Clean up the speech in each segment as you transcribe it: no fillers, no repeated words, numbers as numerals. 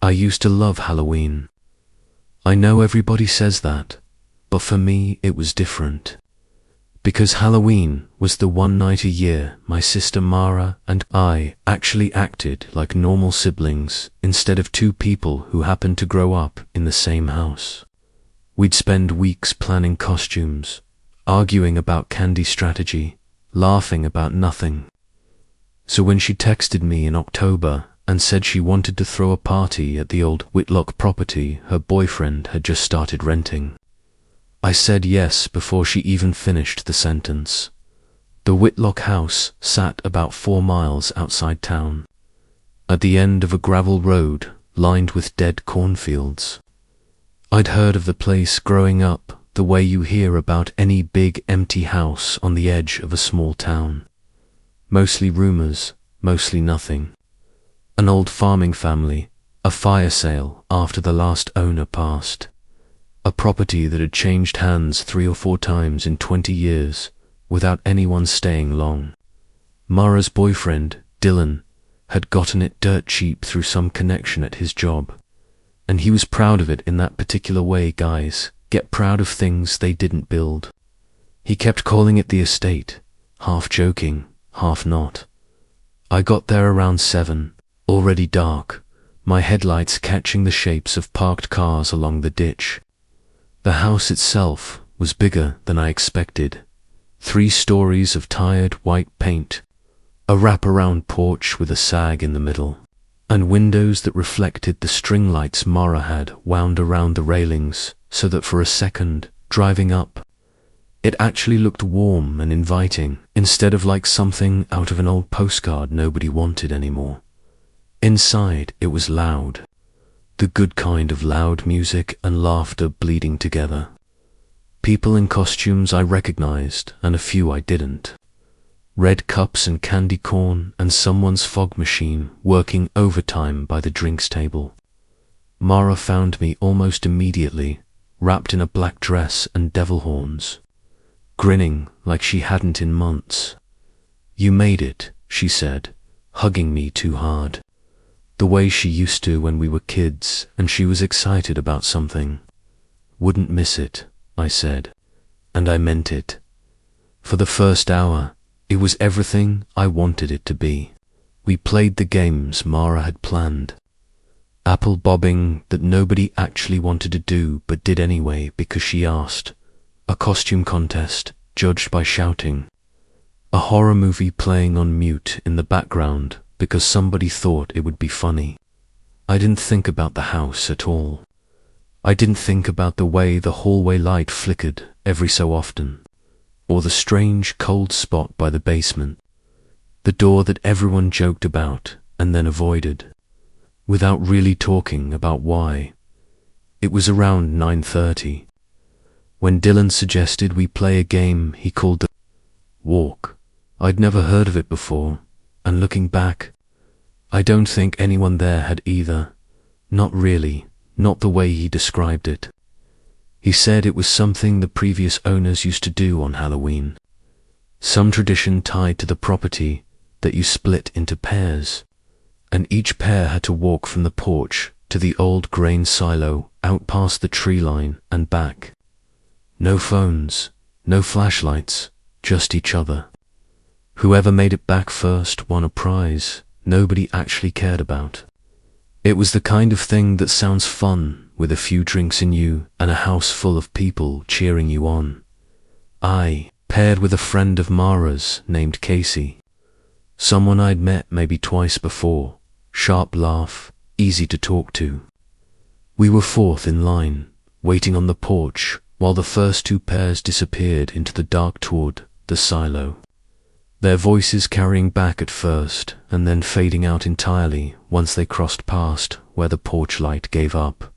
I used to love Halloween. I know everybody says that, but for me it was different. Because Halloween was the one night a year my sister Mara and I actually acted like normal siblings instead of two people who happened to grow up in the same house. We'd spend weeks planning costumes, arguing about candy strategy, laughing about nothing. So when she texted me in October and said she wanted to throw a party at the old Whitlock property her boyfriend had just started renting, I said yes before she even finished the sentence. The Whitlock house sat about 4 miles outside town, at the end of a gravel road lined with dead cornfields. I'd heard of the place growing up the way you hear about any big empty house on the edge of a small town. Mostly rumors, mostly nothing. An old farming family, a fire sale after the last owner passed. A property that had changed hands 3 or 4 times in 20 years without anyone staying long. Mara's boyfriend, Dylan, had gotten it dirt cheap through some connection at his job. And he was proud of it in that particular way guys get proud of things they didn't build. He kept calling it the estate, half joking, half not. I got there around 7, already dark, my headlights catching the shapes of parked cars along the ditch. The house itself was bigger than I expected. 3 stories of tired white paint, a wraparound porch with a sag in the middle, and windows that reflected the string lights Mara had wound around the railings so that for a second, driving up, it actually looked warm and inviting instead of like something out of an old postcard nobody wanted anymore. Inside it was loud. The good kind of loud music and laughter bleeding together. People in costumes I recognized and a few I didn't. Red cups and candy corn and someone's fog machine working overtime by the drinks table. Mara found me almost immediately, wrapped in a black dress and devil horns, grinning like she hadn't in months. "You made it," she said, hugging me too hard. The way she used to when we were kids and she was excited about something. "Wouldn't miss it," I said, and I meant it. For the first hour, it was everything I wanted it to be. We played the games Mara had planned. Apple bobbing that nobody actually wanted to do but did anyway because she asked. A costume contest judged by shouting. A horror movie playing on mute in the background because somebody thought it would be funny. I didn't think about the house at all. I didn't think about the way the hallway light flickered every so often, or the strange cold spot by the basement, the door that everyone joked about and then avoided, without really talking about why. It was around 9:30, when Dylan suggested we play a game he called the walk. I'd never heard of it before, and looking back, I don't think anyone there had either. Not really, not the way he described it. He said it was something the previous owners used to do on Halloween. Some tradition tied to the property that you split into pairs, and each pair had to walk from the porch to the old grain silo out past the tree line and back. No phones, no flashlights, just each other. Whoever made it back first won a prize nobody actually cared about. It was the kind of thing that sounds fun with a few drinks in you and a house full of people cheering you on. I paired with a friend of Mara's named Casey, someone I'd met maybe twice before, sharp laugh, easy to talk to. We were 4th in line, waiting on the porch while the first 2 pairs disappeared into the dark toward the silo. Their voices carrying back at first and then fading out entirely once they crossed past where the porch light gave up.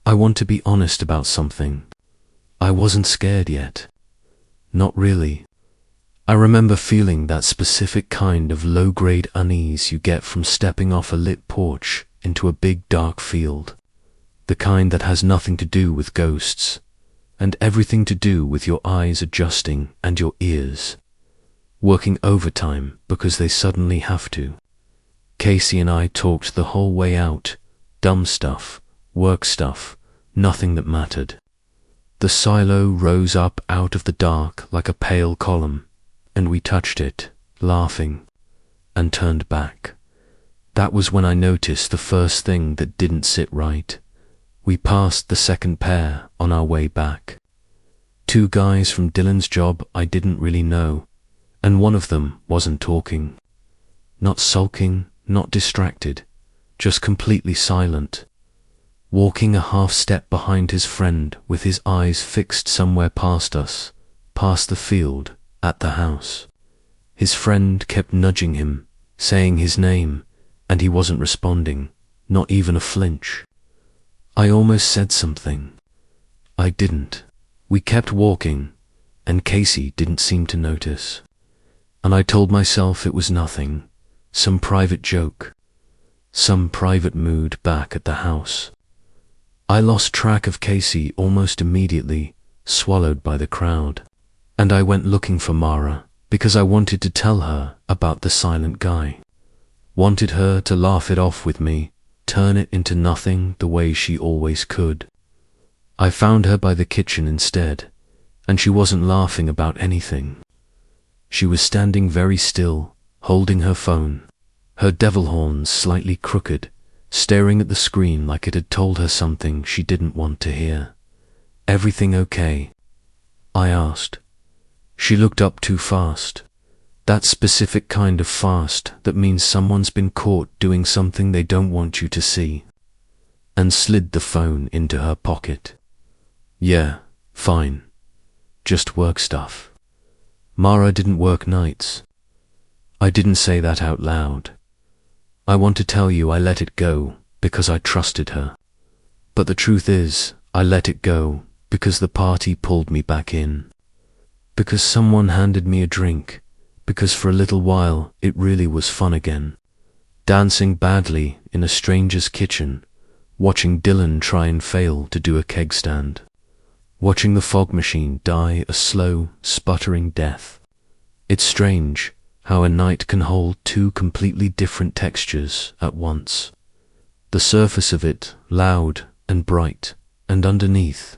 I want to be honest about something. I wasn't scared yet. Not really. I remember feeling that specific kind of low-grade unease you get from stepping off a lit porch into a big dark field. The kind that has nothing to do with ghosts, and everything to do with your eyes adjusting and your ears working overtime because they suddenly have to. Casey and I talked the whole way out, Dumb stuff, work stuff, nothing that mattered. The silo rose up out of the dark like a pale column, and we touched it, laughing, and turned back. That was when I noticed the first thing that didn't sit right. We passed the second pair on our way back. Two guys from Dylan's job I didn't really know, and one of them wasn't talking. Not sulking, not distracted, just completely silent. Walking a half step behind his friend with his eyes fixed somewhere past us, past the field, at the house. His friend kept nudging him, saying his name, and he wasn't responding, not even a flinch. I almost said something. I didn't. We kept walking, and Casey didn't seem to notice. And I told myself it was nothing, some private joke, some private mood back at the house. I lost track of Casey almost immediately, swallowed by the crowd. And I went looking for Mara, because I wanted to tell her about the silent guy. Wanted her to laugh it off with me, turn it into nothing the way she always could. I found her by the kitchen instead, and she wasn't laughing about anything. She was standing very still, holding her phone, her devil horns slightly crooked, staring at the screen like it had told her something she didn't want to hear. "Everything okay?" I asked. She looked up too fast. That specific kind of fast that means someone's been caught doing something they don't want you to see, and slid the phone into her pocket. "Yeah, fine. Just work stuff." Mara didn't work nights. I didn't say that out loud. I want to tell you I let it go because I trusted her. But the truth is, I let it go because the party pulled me back in. Because someone handed me a drink. Because for a little while it really was fun again. Dancing badly in a stranger's kitchen, watching Dylan try and fail to do a keg stand. Watching the fog machine die a slow, sputtering death. It's strange how a night can hold two completely different textures at once. The surface of it loud and bright, and underneath,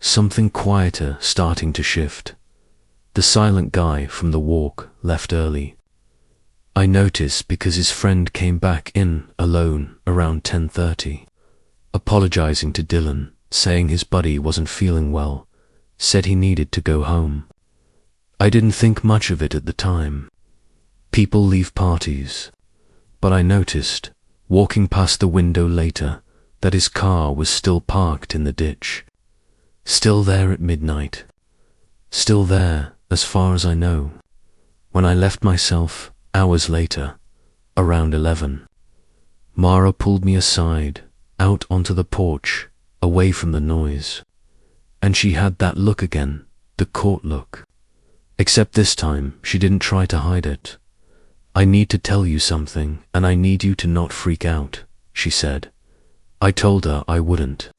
something quieter starting to shift. The silent guy from the walk left early. I noticed because his friend came back in alone around 10:30, apologizing to Dylan, saying his buddy wasn't feeling well, said he needed to go home. I didn't think much of it at the time. People leave parties. But I noticed, walking past the window later, that his car was still parked in the ditch. Still there at midnight. Still there, as far as I know. When I left myself, hours later, around 11, Mara pulled me aside, out onto the porch, away from the noise. And she had that look again, the caught look. Except this time, she didn't try to hide it. "I need to tell you something, and I need you to not freak out," she said. I told her I wouldn't,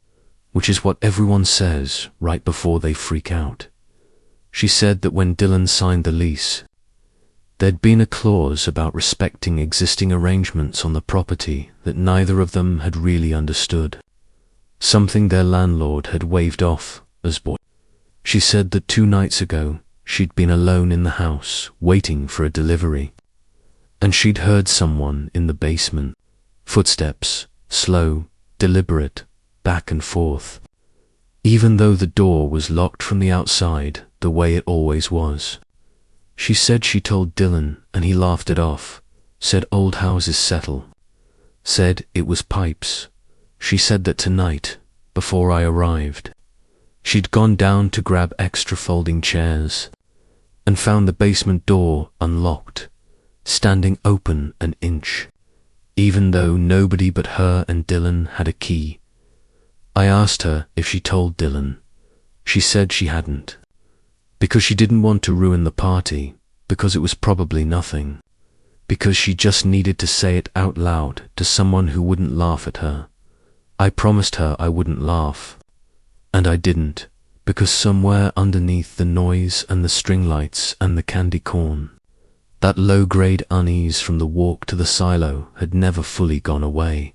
which is what everyone says right before they freak out. She said that when Dylan signed the lease, there'd been a clause about respecting existing arrangements on the property that neither of them had really understood. Something their landlord had waved off as boy. She said that 2 nights ago, she'd been alone in the house, waiting for a delivery. And she'd heard someone in the basement, footsteps, slow, deliberate, back and forth. Even though the door was locked from the outside, the way it always was. She said she told Dylan, and he laughed it off, said old houses settle. Said it was pipes. She said that tonight, before I arrived, she'd gone down to grab extra folding chairs, and found the basement door unlocked, standing open an inch, even though nobody but her and Dylan had a key. I asked her if she told Dylan. She said she hadn't, because she didn't want to ruin the party, because it was probably nothing, because she just needed to say it out loud to someone who wouldn't laugh at her. I promised her I wouldn't laugh, and I didn't, because somewhere underneath the noise and the string lights and the candy corn, that low-grade unease from the walk to the silo had never fully gone away.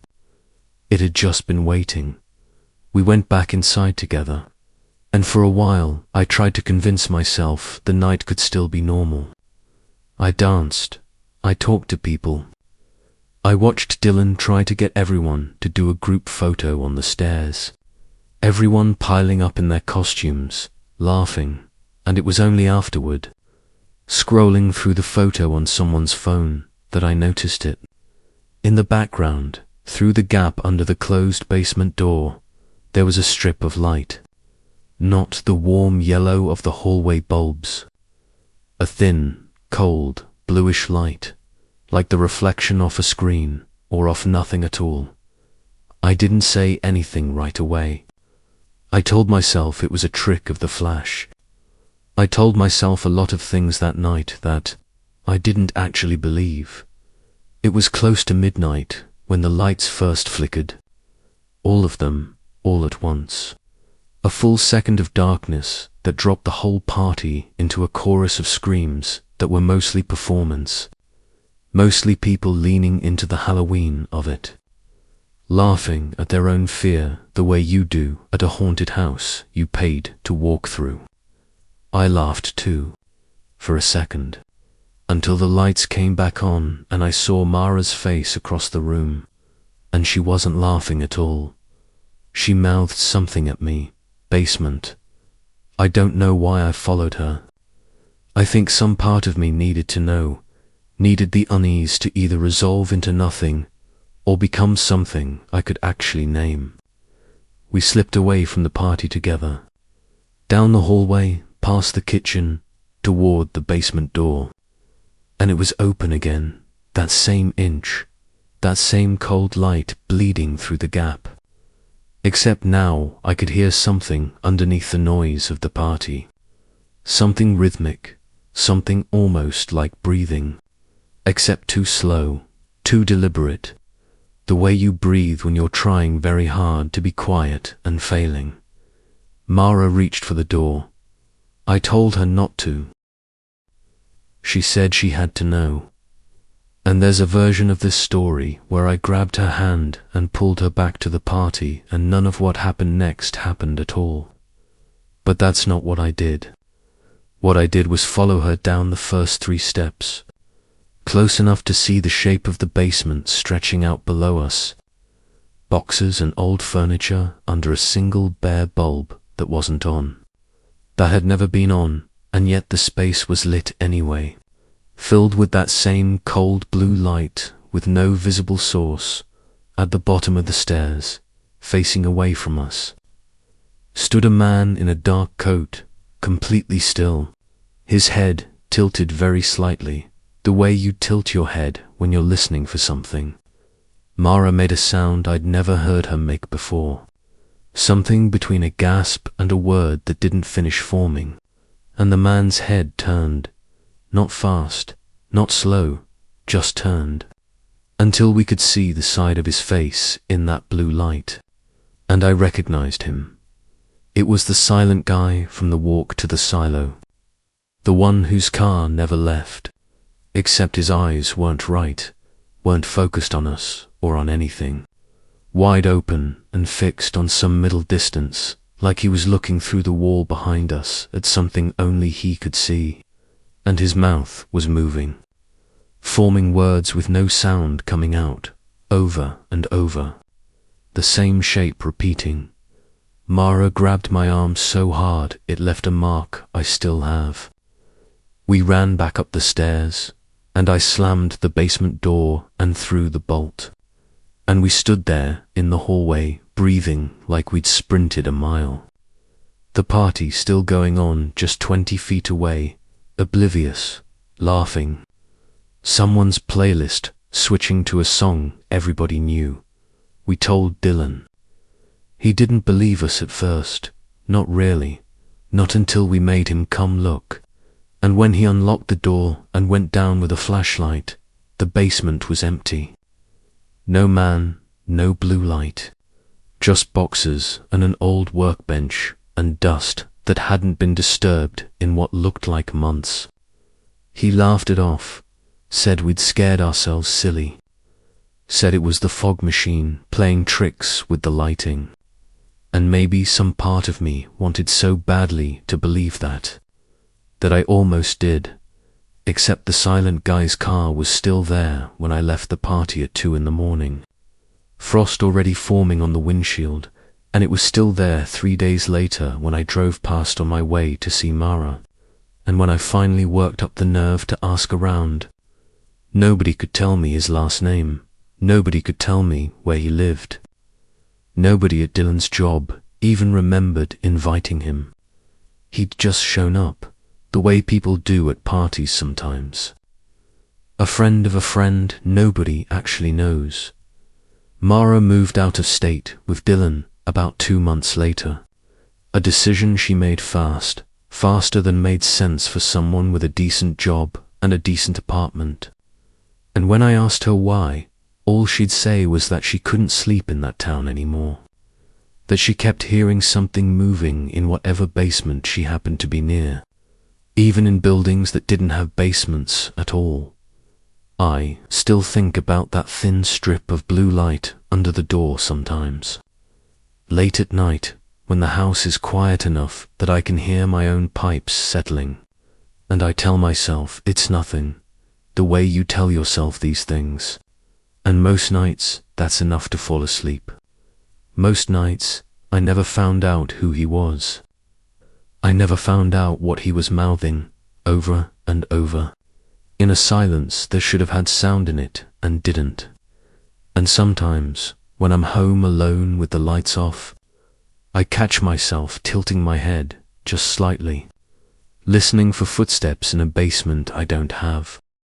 It had just been waiting. We went back inside together, and for a while I tried to convince myself the night could still be normal. I danced. I talked to people. I watched Dylan try to get everyone to do a group photo on the stairs. Everyone piling up in their costumes, laughing, and it was only afterward, scrolling through the photo on someone's phone, that I noticed it. In the background, through the gap under the closed basement door, there was a strip of light. Not the warm yellow of the hallway bulbs. A thin, cold, bluish light, like the reflection off a screen or off nothing at all. I didn't say anything right away. I told myself it was a trick of the flash. I told myself a lot of things that night that I didn't actually believe. It was close to midnight when the lights first flickered. All of them, all at once. A full second of darkness that dropped the whole party into a chorus of screams that were mostly performance. Mostly people leaning into the Halloween of it. Laughing at their own fear the way you do at a haunted house you paid to walk through. I laughed too, for a second, until the lights came back on and I saw Mara's face across the room, and she wasn't laughing at all. She mouthed something at me, basement. I don't know why I followed her. I think some part of me needed to know, needed the unease to either resolve into nothing or become something I could actually name. We slipped away from the party together, down the hallway, past the kitchen, toward the basement door. And it was open again, that same inch, that same cold light bleeding through the gap. Except now I could hear something underneath the noise of the party. Something rhythmic, something almost like breathing, except too slow, too deliberate, the way you breathe when you're trying very hard to be quiet and failing. Mara reached for the door. I told her not to. She said she had to know. And there's a version of this story where I grabbed her hand and pulled her back to the party and none of what happened next happened at all. But that's not what I did. What I did was follow her down the first 3 steps, close enough to see the shape of the basement stretching out below us. Boxes and old furniture under a single bare bulb that wasn't on. That had never been on, and yet the space was lit anyway, filled with that same cold blue light with no visible source. At the bottom of the stairs, facing away from us, stood a man in a dark coat, completely still, his head tilted very slightly, the way you tilt your head when you're listening for something. Mara made a sound I'd never heard her make before, something between a gasp and a word that didn't finish forming, and the man's head turned, not fast, not slow, just turned, until we could see the side of his face in that blue light, and I recognized him. It was the silent guy from the walk to the silo, the one whose car never left, except his eyes weren't right, weren't focused on us or on anything, wide open and fixed on some middle distance, like he was looking through the wall behind us at something only he could see, and his mouth was moving, forming words with no sound coming out, over and over, the same shape repeating. Mara grabbed my arm so hard it left a mark I still have. We ran back up the stairs, and I slammed the basement door and threw the bolt. And we stood there in the hallway, breathing like we'd sprinted a mile. The party still going on just 20 feet away, oblivious, laughing. Someone's playlist switching to a song everybody knew. We told Dylan. He didn't believe us at first, not really, not until we made him come look. And when he unlocked the door and went down with a flashlight, the basement was empty. No man, no blue light, just boxes and an old workbench and dust that hadn't been disturbed in what looked like months. He laughed it off, said we'd scared ourselves silly. said it was the fog machine playing tricks with the lighting. And maybe some part of me wanted so badly to believe that I almost did, except the silent guy's car was still there when I left the party at 2 in the morning. Frost already forming on the windshield, and it was still there 3 days later when I drove past on my way to see Mara, and when I finally worked up the nerve to ask around. Nobody could tell me his last name. Nobody could tell me where he lived. Nobody at Dylan's job even remembered inviting him. He'd just shown up, the way people do at parties sometimes. A friend of a friend nobody actually knows. Mara moved out of state with Dylan about 2 months later. A decision she made fast, faster than made sense for someone with a decent job and a decent apartment. And when I asked her why, all she'd say was that she couldn't sleep in that town anymore. That she kept hearing something moving in whatever basement she happened to be near, even in buildings that didn't have basements at all. I still think about that thin strip of blue light under the door sometimes. Late at night, when the house is quiet enough that I can hear my own pipes settling, and I tell myself it's nothing, the way you tell yourself these things. And most nights, that's enough to fall asleep. Most nights, I never found out who he was. I never found out what he was mouthing, over and over, in a silence that should have had sound in it and didn't. And sometimes, when I'm home alone with the lights off, I catch myself tilting my head just slightly, listening for footsteps in a basement I don't have.